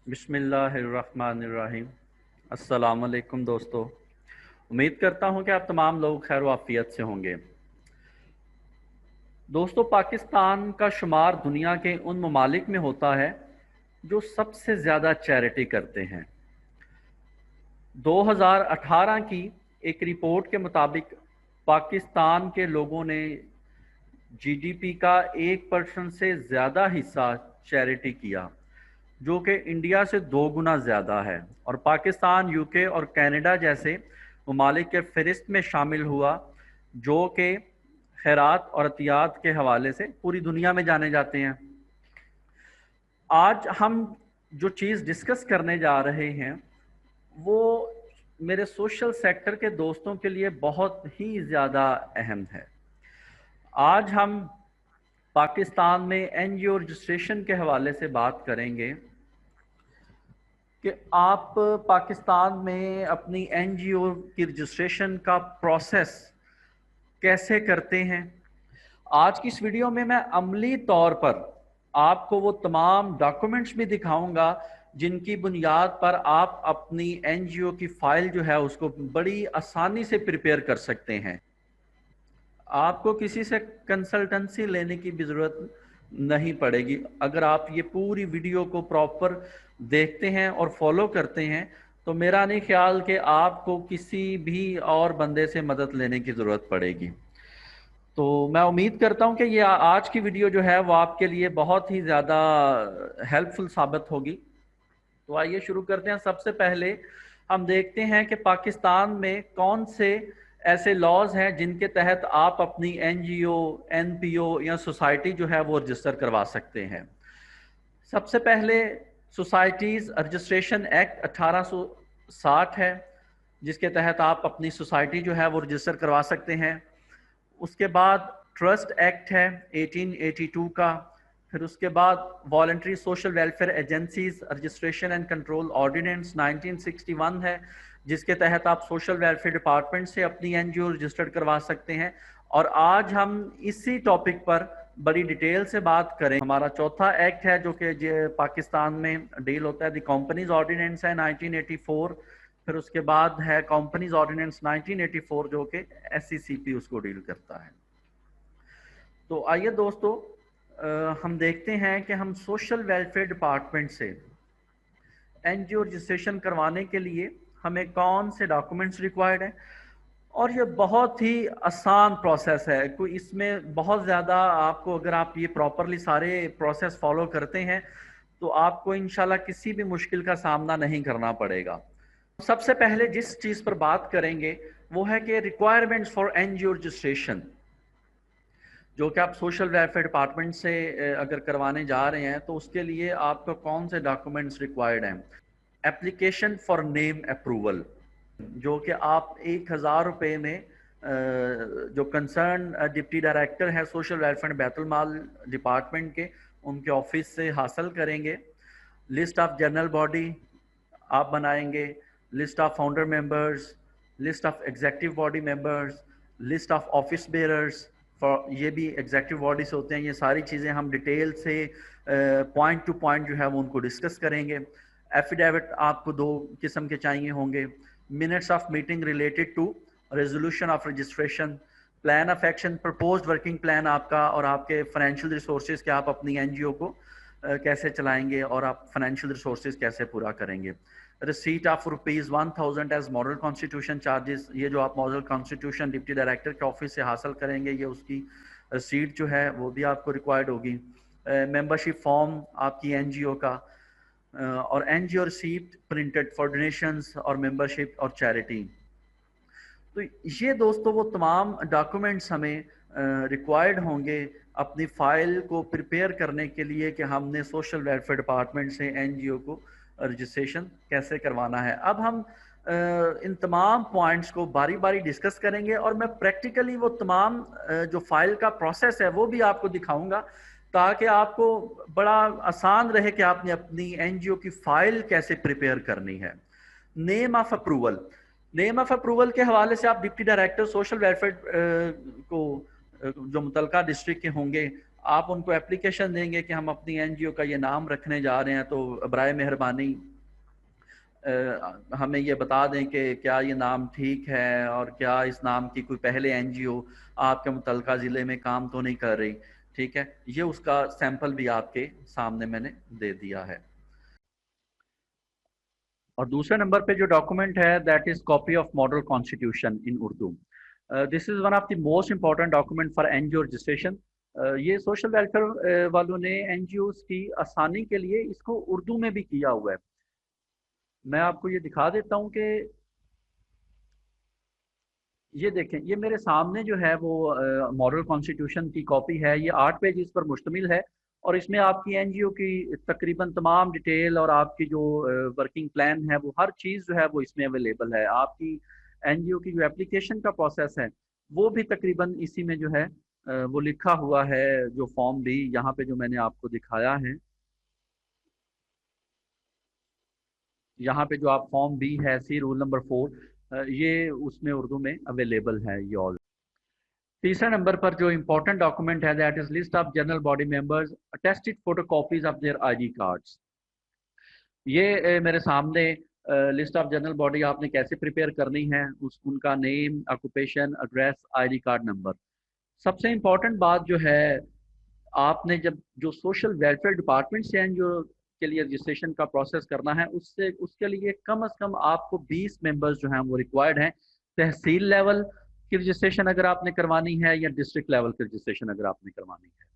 बिस्मिल्लाहिर्रहमानिर्रहीम। अस्सलाम वालेकुम दोस्तों। उम्मीद करता हूं कि आप तमाम लोग खैर वाफियत से होंगे। दोस्तों, पाकिस्तान का शुमार दुनिया के उन ममालिक में होता है जो सबसे ज़्यादा चैरिटी करते हैं। 2018 की एक रिपोर्ट के मुताबिक पाकिस्तान के लोगों ने जीडीपी का 1% से ज़्यादा हिस्सा चैरिटी किया, जो कि इंडिया से 2 गुना ज़्यादा है, और पाकिस्तान, यूके और कनाडा जैसे ममालिक के फ़हरिस्त में शामिल हुआ, जो कि खैरात और अतियात के हवाले से पूरी दुनिया में जाने जाते हैं। आज हम जो चीज़ डिस्कस करने जा रहे हैं वो मेरे सोशल सेक्टर के दोस्तों के लिए बहुत ही ज़्यादा अहम है। आज हम पाकिस्तान में एनजीओ रजिस्ट्रेशन के हवाले से बात करेंगे कि आप पाकिस्तान में अपनी एनजीओ की रजिस्ट्रेशन का प्रोसेस कैसे करते हैं। आज की इस वीडियो में मैं अमली तौर पर आपको वो तमाम डॉक्यूमेंट्स भी दिखाऊंगा जिनकी बुनियाद पर आप अपनी एनजीओ की फाइल जो है उसको बड़ी आसानी से प्रिपेयर कर सकते हैं। आपको किसी से कंसल्टेंसी लेने की भी ज़रूरत नहीं पड़ेगी। अगर आप ये पूरी वीडियो को प्रॉपर देखते हैं और फॉलो करते हैं तो मेरा नहीं ख्याल कि आपको किसी भी और बंदे से मदद लेने की ज़रूरत पड़ेगी। तो मैं उम्मीद करता हूं कि ये आज की वीडियो जो है वो आपके लिए बहुत ही ज़्यादा हेल्पफुल साबित होगी। तो आइए शुरू करते हैं। सबसे पहले हम देखते हैं कि पाकिस्तान में कौन से ऐसे लॉज हैं जिनके तहत आप अपनी एनजीओ, एनपीओ या सोसाइटी जो है वो रजिस्टर करवा सकते हैं। सबसे पहले सोसाइटीज़ रजिस्ट्रेशन एक्ट 1860 है, जिसके तहत आप अपनी सोसाइटी जो है वो रजिस्टर करवा सकते हैं। उसके बाद ट्रस्ट एक्ट है 1882 का। फिर उसके बाद voluntary social welfare agencies registration and control ordinance 1961 है, जिसके तहत आप सोशल वेलफेयर डिपार्टमेंट से अपनी एनजीओ रजिस्टर्ड करवा सकते हैं। और आज हम इसी टॉपिक पर बड़ी डिटेल से बात करें। हमारा चौथा एक्ट है जो कि पाकिस्तान में डील होता है, द कंपनीज ऑर्डिनेंस है 1984। फिर उसके बाद है कंपनीज ऑर्डिनेंस 1984 जो कि एससीसीपी उसको डील करता है। तो आइए दोस्तों, हम देखते हैं कि हम सोशल वेलफेयर डिपार्टमेंट से एनजीओ रजिस्ट्रेशन करवाने के लिए हमें कौन से डॉक्यूमेंट्स रिक्वायर्ड हैं। और ये बहुत ही आसान प्रोसेस है, कोई इसमें बहुत ज़्यादा आपको, अगर आप ये प्रॉपरली सारे प्रोसेस फॉलो करते हैं तो आपको इंशाल्लाह किसी भी मुश्किल का सामना नहीं करना पड़ेगा। सबसे पहले जिस चीज़ पर बात करेंगे वो है कि रिक्वायरमेंट्स फॉर एनजीओ रजिस्ट्रेशन, जो कि आप सोशल वेलफेयर डिपार्टमेंट से अगर करवाने जा रहे हैं तो उसके लिए आपको कौन से डॉक्यूमेंट्स रिक्वायर्ड हैं। एप्लीकेशन फॉर नेम अप्रूवल, जो कि आप 1000 रुपये में जो कंसर्न डिप्टी डायरेक्टर है सोशल वेलफेयर बैतुल माल डिपार्टमेंट के, उनके ऑफिस से हासिल करेंगे। लिस्ट ऑफ जनरल बॉडी आप बनाएंगे, list of founder members, list of executive body members, list of office bearers, ये भी एग्जेक्टिव बॉडीज होते हैं। ये सारी चीज़ें हम डिटेल से पॉइंट टू पॉइंट जो है वो उनको डिस्कस करेंगे। एफिडेविट आपको 2 किस्म के चाहिए होंगे। Minutes of meeting related to resolution of registration, plan of action, proposed working plan आपका, और आपके फाइनेंशियल रिसोर्सेज के आप अपनी एनजीओ को कैसे चलाएंगे और आप फाइनेंशियल रिसोर्सेज कैसे पूरा करेंगे। Receipt of ₹1000 as model constitution charges, ये जो आप मॉडल कॉन्स्टिट्यूशन डिप्टी डायरेक्टर के ऑफिस से हासिल करेंगे, ये उसकी रिसीट जो है वो भी आपको रिक्वायर्ड होगी। मेंबरशिप फॉर्म आपकी एनजीओ का, और NGO receipt printed for donations और मेंबरशिप और चैरिटी। तो ये दोस्तों वो तमाम डॉक्यूमेंट्स हमें रिक्वायर्ड होंगे अपनी फाइल को प्रिपेयर करने के लिए कि हमने सोशल वेलफेयर डिपार्टमेंट से एनजीओ को रजिस्ट्रेशन कैसे करवाना है। अब हम इन तमाम पॉइंट्स को बारी बारी डिस्कस करेंगे और मैं प्रैक्टिकली वो तमाम जो फाइल का प्रोसेस है वो भी आपको दिखाऊंगा, ताकि आपको बड़ा आसान रहे कि आपने अपनी एनजीओ की फाइल कैसे प्रिपेयर करनी है। Name of approval, name of approval के हवाले से आप डिप्टी डायरेक्टर सोशल वेलफेयर को जो मुतलका डिस्ट्रिक्ट के होंगे, आप उनको एप्लीकेशन देंगे कि हम अपनी एनजीओ का ये नाम रखने जा रहे हैं, तो बराए मेहरबानी हमें ये बता दें कि क्या ये नाम ठीक है और क्या इस नाम की कोई पहले एनजीओ आपके मुतलका ज़िले में काम तो नहीं कर रही। ठीक है, ये उसका सैंपल भी आपके सामने मैंने दे दिया है। और दूसरे नंबर पे जो डॉक्यूमेंट है that is copy of model constitution in Urdu. This is one of the most important document for NGO registration. ये सोशल वेलफेयर वालों ने एनजीओ की आसानी के लिए इसको उर्दू में भी किया हुआ है। मैं आपको ये दिखा देता हूँ कि ये देखें, ये मेरे सामने जो है वो मॉडल कॉन्स्टिट्यूशन की कॉपी है। ये 8 पेजेस पर मुश्तमिल है और इसमें आपकी एनजीओ की तकरीबन तमाम डिटेल और आपकी जो वर्किंग प्लान है वो हर चीज़ जो है वो इसमें अवेलेबल है। आपकी एनजीओ की जो एप्लीकेशन का प्रोसेस है वो भी तकरीबन इसी में जो है वो लिखा हुआ है। जो फॉर्म भी यहाँ पे जो मैंने आपको दिखाया है, यहाँ पे जो आप फॉर्म बी है सी रूल नंबर 4, ये उसमें उर्दू में अवेलेबल है ये ऑल। तीसरे नंबर पर जो इम्पोर्टेंट डॉक्यूमेंट है that is list of general body members attested photocopies of their ID cards. ये मेरे सामने लिस्ट ऑफ जनरल बॉडी आपने कैसे प्रिपेयर करनी है, उनका name, occupation, address, ID card number. सबसे इम्पोर्टेंट बात जो है, आपने जब जो सोशल वेलफेयर डिपार्टमेंट से जो के लिए रजिस्ट्रेशन का प्रोसेस करना है उससे उसके लिए कम से कम आपको 20 मेंबर्स जो हैं वो रिक्वायर्ड हैं। तहसील लेवल की रजिस्ट्रेशन अगर आपने करवानी है या डिस्ट्रिक्ट लेवल की रजिस्ट्रेशन अगर आपने करवानी है।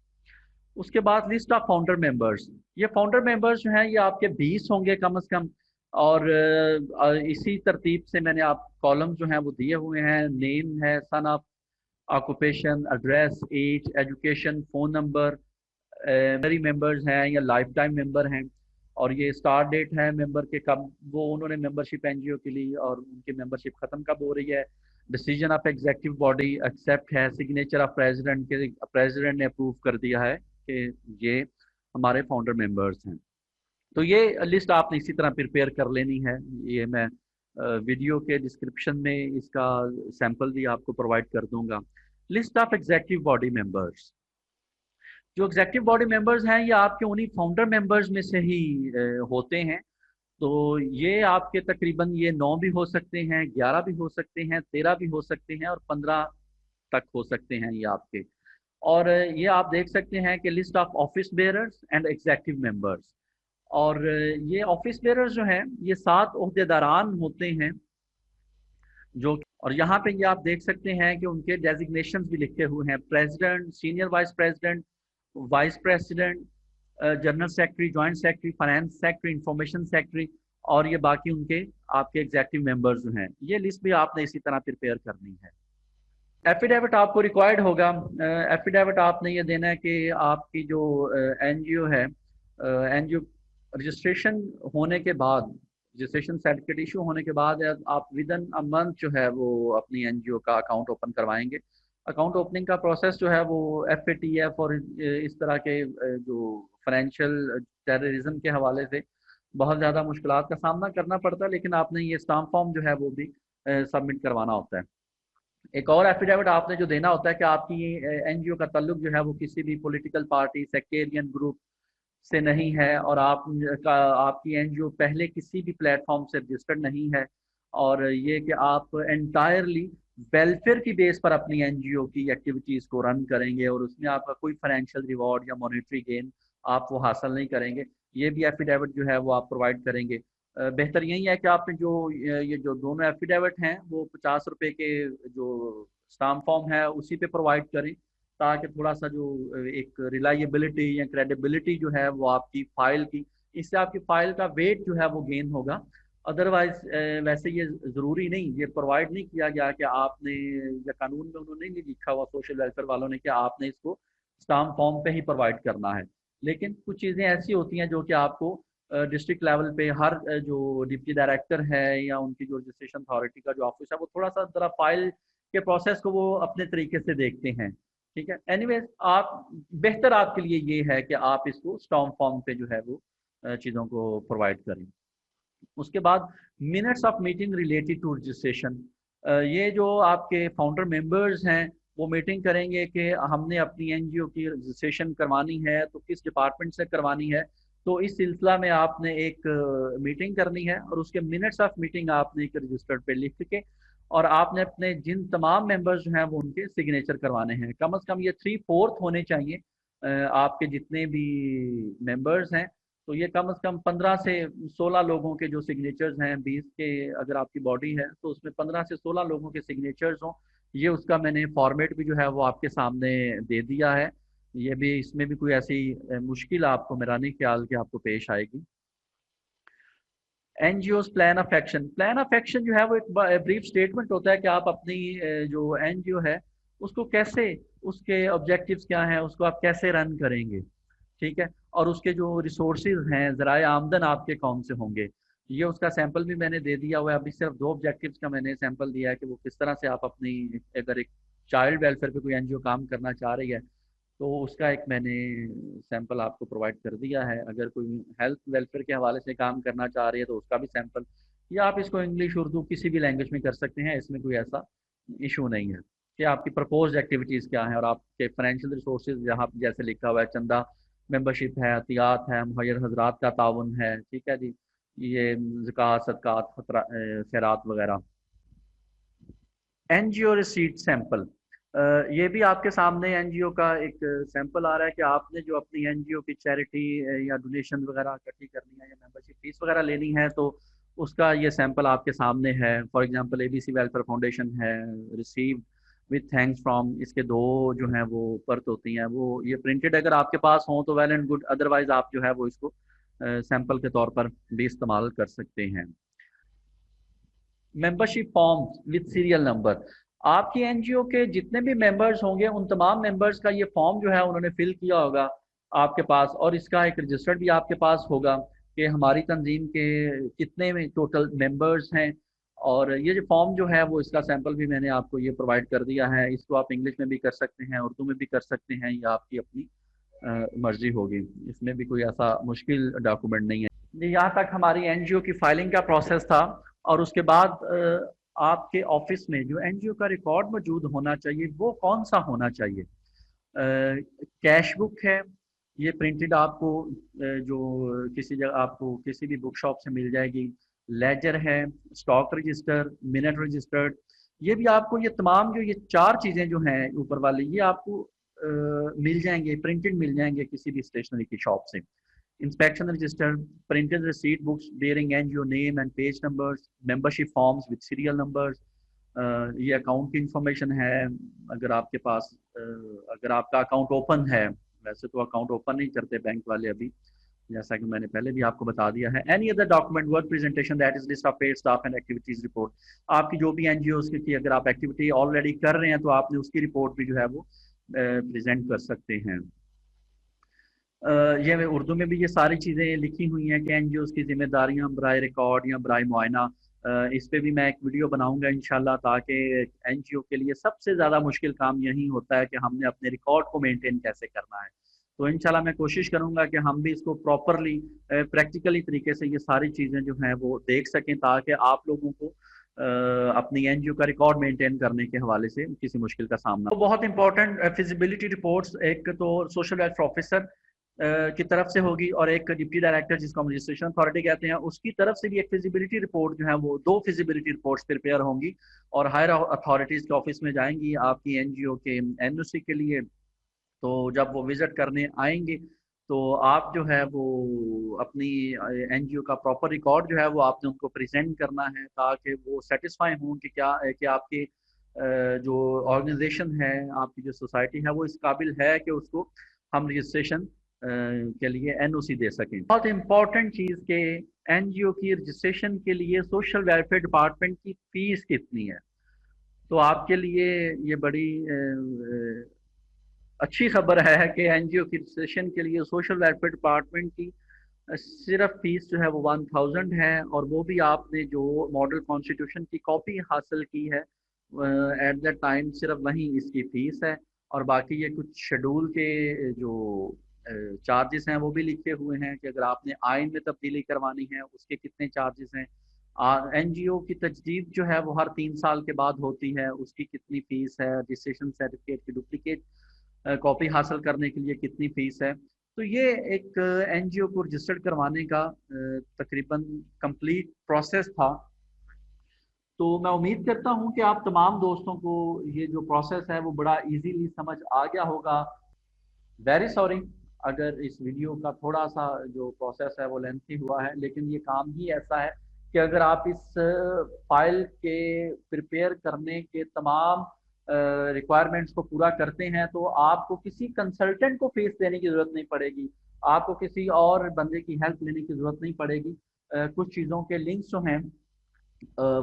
उसके बाद लिस्ट ऑफ फाउंडर मेंबर्स। ये फाउंडर मेंबर्स जो हैं ये आपके 20 होंगे कम से कम। और इसी तरतीब से मैंने आप कॉलम जो हैं वो दिए हुए हैं। नेम है, son of, occupation, address, age, education, phone number, मेरी मेंबर्स हैं या लाइफ टाइम मेंबर हैं, और ये स्टार्ट डेट है मेंबर के कब वो उन्होंने मेंबरशिप एनजीओ के लिए और उनकी मेंबरशिप खत्म कब हो रही है। Decision of executive body accept है, सिग्नेचर ऑफ प्रेसिडेंट के प्रेसिडेंट ने अप्रूव कर दिया है कि ये हमारे फाउंडर मेंबर्स हैं। तो ये लिस्ट आपने इसी तरह प्रिपेयर कर लेनी है। ये मैं वीडियो के डिस्क्रिप्शन में इसका सैंपल भी आपको प्रोवाइड कर दूंगा। List of executive body members. जो एग्जीक्यूटिव बॉडी मेंबर्स हैं ये आपके उन्हीं फाउंडर मेंबर्स में से ही होते हैं। तो ये आपके तकरीबन ये 9 भी हो सकते हैं, 11 भी हो सकते हैं, 13 भी हो सकते हैं और 15 तक हो सकते हैं ये आपके। और ये आप देख सकते हैं कि list of office bearers and executive members. और ये ऑफिस बेयरर्स जो हैं ये 7 ओहदेदारान होते हैं जो, और यहाँ पे ये आप देख सकते हैं कि उनके डेजिग्नेशंस भी लिखे हुए हैं। President, senior vice president, vice president, general secretary, joint secretary, finance secretary, information secretary, और ये बाकी उनके आपके एग्जीक्यूटिव मेंबर्स जो हैं। ये लिस्ट भी आपने इसी तरह प्रिपेयर करनी है। एफिडेविट आपको रिक्वायर्ड होगा। एफिडेविट आपने ये देना है कि आपकी जो एनजीओ है, एनजीओ रजिस्ट्रेशन होने के बाद, रजिस्ट्रेशन सर्टिफिकेट इशू होने के बाद आप विद इन अ मंथ जो है वो अपनी एनजीओ का अकाउंट ओपन करवाएंगे। अकाउंट ओपनिंग का प्रोसेस जो है वो FATF और इस तरह के जो फाइनेंशियल टेररिज्म के हवाले से बहुत ज़्यादा मुश्किलात का सामना करना पड़ता है, लेकिन आपने ये स्टाम्प फॉर्म जो है वो भी सबमिट करवाना होता है। एक और एफिडेविट आपने जो देना होता है कि आपकी एनजीओ का ताल्लुक जो है वो किसी भी पॉलिटिकल पार्टी, सेक्टेरियन ग्रुप से नहीं है, और आपकी एनजीओ पहले किसी भी प्लेटफॉर्म से रजिस्टर्ड नहीं है, और ये कि आप एंटायरली वेलफेयर की बेस पर अपनी एनजीओ की एक्टिविटीज़ को रन करेंगे और उसमें आपका कोई फाइनेंशियल रिवॉर्ड या मॉनेटरी गेन आप वो हासिल नहीं करेंगे। ये भी एफिडेविट जो है वो आप प्रोवाइड करेंगे। बेहतर यही है कि आपने जो ये जो दोनों एफिडेविट हैं वो 50 रुपए के जो स्टाम्प फॉर्म है उसी पे प्रोवाइड करें, ताकि थोड़ा सा जो एक रिलायबिलिटी या क्रेडिबिलिटी जो है वो आपकी फाइल की, इससे आपकी फाइल का वेट जो है वो गेन होगा। अदरवाइज वैसे ये ज़रूरी नहीं, ये प्रोवाइड नहीं किया गया कि आपने, या कानून में उन्होंने नहीं लिखा हुआ सोशल वेलफेयर वालों ने कि आपने इसको स्टाम्प फॉर्म पे ही प्रोवाइड करना है। लेकिन कुछ चीज़ें ऐसी होती हैं जो कि आपको डिस्ट्रिक्ट लेवल पे हर जो डिप्टी डायरेक्टर है या उनकी जो रजिस्ट्रेशन अथॉरिटी का जो ऑफिस है वो थोड़ा सा ज़रा फाइल के प्रोसेस को वो अपने तरीके से देखते हैं। ठीक है, एनीवेज आप बेहतर आपके लिए ये है कि आप इसको स्टाम्प फॉर्म पे जो है वो चीज़ों को प्रोवाइड करें। उसके बाद minutes of meeting related to registration. ये जो आपके फाउंडर मेंबर्स हैं वो मीटिंग करेंगे कि हमने अपनी एनजीओ की रजिस्ट्रेशन करवानी है तो किस डिपार्टमेंट से करवानी है। तो इस सिलसिला में आपने एक मीटिंग करनी है और उसके मिनट्स ऑफ मीटिंग आपने एक रजिस्टर पे लिख के और आपने अपने जिन तमाम मेंबर्स जो हैं वो उनके सिग्नेचर करवाने हैं। कम से कम ये 3/4 होने चाहिए आपके जितने भी मेंबर्स हैं। तो ये कम से कम 15 से 16 लोगों के जो सिग्नेचर्स हैं, 20 के अगर आपकी बॉडी है तो उसमें 15 से 16 लोगों के सिग्नेचर्स हों। ये उसका मैंने फॉर्मेट भी जो है वो आपके सामने दे दिया है। ये भी, इसमें भी कोई ऐसी मुश्किल आपको मेरा नहीं ख्याल कि आपको पेश आएगी। NGO plan of action, plan of action जो है वो एक ब्रीफ स्टेटमेंट होता है कि आप अपनी जो एनजीओ है उसको कैसे, उसके ऑब्जेक्टिव्स क्या हैं, उसको आप कैसे रन करेंगे, ठीक है, और उसके जो रिसोर्सेज हैं, ज़राए आमदन आपके कौन से होंगे। ये उसका सैंपल भी मैंने दे दिया हुआ है। अभी सिर्फ 2 ऑब्जेक्टिव्स का मैंने सैंपल दिया है कि वो किस तरह से आप अपनी, अगर एक चाइल्ड वेलफेयर पे कोई एनजीओ काम करना चाह रही है तो उसका एक मैंने सैंपल आपको प्रोवाइड कर दिया है। अगर कोई हेल्थ वेलफेयर के हवाले से काम करना चाह रही है तो उसका भी सैंपल, या आप इसको इंग्लिश उर्दू किसी भी लैंग्वेज में कर सकते हैं, इसमें कोई ऐसा इशू नहीं है कि आपकी प्रपोज्ड एक्टिविटीज़ क्या हैं और आपके फाइनेंशियल रिसोर्सेज जहाँ जैसे लिखा हुआ है, चंदा मेंबरशिप है, अतियात है, मुहैयर हजरात का ताउन है, ठीक है जी, ये ज़कात सदकात खैरात वगैरह। एनजीओ रिसीट सैंपल, ये भी आपके सामने एनजीओ का एक सैंपल आ रहा है कि आपने जो अपनी एनजीओ की चैरिटी या डोनेशन वगैरह इकट्ठी करनी है या मेंबरशिप फीस वगैरह लेनी है तो उसका ये सैंपल आपके सामने है। For example ABC welfare foundation है, रिसीव विथ थैंक्स फ्रॉम, इसके 2 जो हैं वो पर्त होती हैं, वो ये प्रिंटेड अगर आपके पास हो तो वेल एंड गुड, अदरवाइज आप जो है वो इसको सैंपल के तौर पर भी इस्तेमाल कर सकते हैं। Membership form with serial number, आपकी एनजीओ के जितने भी मेंबर्स होंगे उन तमाम मेंबर्स का ये फॉर्म जो है उन्होंने फिल किया होगा आपके पास, और इसका एक रजिस्टर भी आपके पास होगा कि हमारी तंजीम के कितने में टोटल मेंबर्स हैं। और ये जो फॉर्म जो है वो, इसका सैंपल भी मैंने आपको ये प्रोवाइड कर दिया है। इसको आप इंग्लिश में भी कर सकते हैं, उर्दू में भी कर सकते हैं, या आपकी अपनी मर्जी होगी। इसमें भी कोई ऐसा मुश्किल डॉक्यूमेंट नहीं है। यहाँ तक हमारी एनजीओ की फाइलिंग का प्रोसेस था। और उसके बाद आपके ऑफिस में जो एनजीओ का रिकॉर्ड मौजूद होना चाहिए वो कौन सा होना चाहिए। कैश बुक है, ये प्रिंटेड आपको जो किसी जगह आपको किसी भी बुक शॉप से मिल जाएगी। लेजर है, स्टॉक रजिस्टर, मिनट रजिस्टर्ड, ये भी आपको, ये तमाम जो ये 4 चीज़ें जो हैं ऊपर वाली, ये आपको मिल जाएंगे, प्रिंटेड मिल जाएंगे किसी भी स्टेशनरी की शॉप से। Inspection register, printed receipt books bearing NGO name and page numbers, membership forms with serial numbers, ये अकाउंट की इंफॉर्मेशन है। अगर आपके पास अगर आपका अकाउंट ओपन है, वैसे तो अकाउंट ओपन नहीं करते बैंक वाले अभी, जैसा कि मैंने पहले भी आपको बता दिया है। Any other document, work presentation, that is list of paid staff and activities report, आपकी जो भी एनजीओ की अगर आप एक्टिविटी ऑलरेडी कर रहे हैं तो आपने उसकी रिपोर्ट भी जो है वो प्रेजेंट कर सकते हैं। ये उर्दू में भी ये सारी चीज़ें लिखी हुई हैं कि एनजीओ की जिम्मेदारियां बराए रिकॉर्ड या बराए मुआयना। इस पे भी मैं एक वीडियो बनाऊंगा इंशाल्लाह, ताकि एनजीओ के लिए सबसे ज़्यादा मुश्किल काम यही होता है कि हमने अपने रिकॉर्ड को मेंटेन कैसे करना है। तो इंशाल्लाह मैं कोशिश करूंगा कि हम भी इसको प्रॉपरली प्रैक्टिकली तरीके से ये सारी चीज़ें जो हैं वो देख सकें, ताकि आप लोगों को अपनी एनजीओ का रिकॉर्ड मेंटेन करने के हवाले से किसी मुश्किल का सामना। तो बहुत इंपॉर्टेंट फिजिबिलिटी रिपोर्ट्स, एक तो सोशल वेलफेयर ऑफिसर की तरफ से होगी और एक डिप्टी डायरेक्टर जिसको हम रजिस्ट्रेशन अथॉरिटी कहते हैं उसकी तरफ से भी एक फिजिबिलिटी रिपोर्ट जो है वो 2 फिजिबिलिटी रिपोर्ट्स प्रिपेयर होंगी और हायर अथॉरिटीज़ के ऑफिस में जाएंगी आपकी एनजीओ के एनओसी के लिए। तो जब वो विजिट करने आएंगे तो आप जो है वो अपनी एनजीओ का प्रॉपर रिकॉर्ड जो है वो आपने उनको प्रेजेंट करना है, ताकि वो सेटिस्फाई हों कि क्या कि आपकी जो ऑर्गेनाइजेशन है, आपकी जो सोसाइटी है वो इस काबिल है कि उसको हम रजिस्ट्रेशन के लिए एनओसी दे सकें। बहुत इंपॉर्टेंट चीज़ के एनजीओ की रजिस्ट्रेशन के लिए सोशल वेलफेयर डिपार्टमेंट की फीस कितनी है। तो आपके लिए ये बड़ी अच्छी खबर है कि एनजीओ की रजिस्ट्रेशन के लिए सोशल वेलफेयर डिपार्टमेंट की सिर्फ फीस जो है वो 1000 है, और वो भी आपने जो मॉडल कॉन्स्टिट्यूशन की कॉपी हासिल की है एट दैट टाइम, सिर्फ वहीं इसकी फीस है। और बाकी ये कुछ शेड्यूल के जो चार्जेस हैं वो भी लिखे हुए हैं कि अगर आपने आइन में तब्दीली करवानी है उसके कितने चार्जेस हैं, एनजीओ की तजदीद जो है वो हर 3 साल के बाद होती है, उसकी कितनी फीस है, रजिस्ट्रेशन सर्टिफिकेट की डुप्लीकेट कॉपी हासिल करने के लिए कितनी फीस है। तो ये एक एनजीओ को रजिस्टर्ड करवाने का तकरीबन कंप्लीट प्रोसेस था। तो मैं उम्मीद करता हूँ कि आप तमाम दोस्तों को ये जो प्रोसेस है वो बड़ा इजीली समझ आ गया होगा। वेरी सॉरी अगर इस वीडियो का थोड़ा सा जो प्रोसेस है वो लेंथी हुआ है, लेकिन ये काम ही ऐसा है कि अगर आप इस फाइल के प्रिपेयर करने के तमाम रिक्वायरमेंट्स को पूरा करते हैं तो आपको किसी कंसल्टेंट को फीस देने की ज़रूरत नहीं पड़ेगी, आपको किसी और बंदे की हेल्प लेने की ज़रूरत नहीं पड़ेगी। कुछ चीज़ों के लिंक्स जो हैं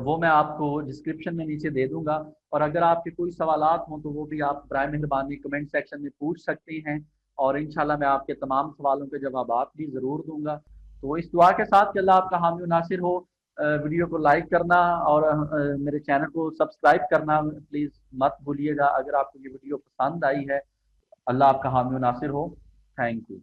वो मैं आपको डिस्क्रिप्शन में नीचे दे दूंगा, और अगर आपके कोई सवालात हों तो वो भी आप बराए मेहरबानी कमेंट सेक्शन में पूछ सकते हैं, और इंशाल्लाह मैं आपके तमाम सवालों के जवाब भी ज़रूर दूंगा। तो इस दुआ के साथ कि अल्लाह आपका हामी नासिर हो। वीडियो को लाइक करना और मेरे चैनल को सब्सक्राइब करना प्लीज़ मत भूलिएगा अगर आपको ये वीडियो पसंद आई है। अल्लाह आपका हामी नासिर हो। Thank you.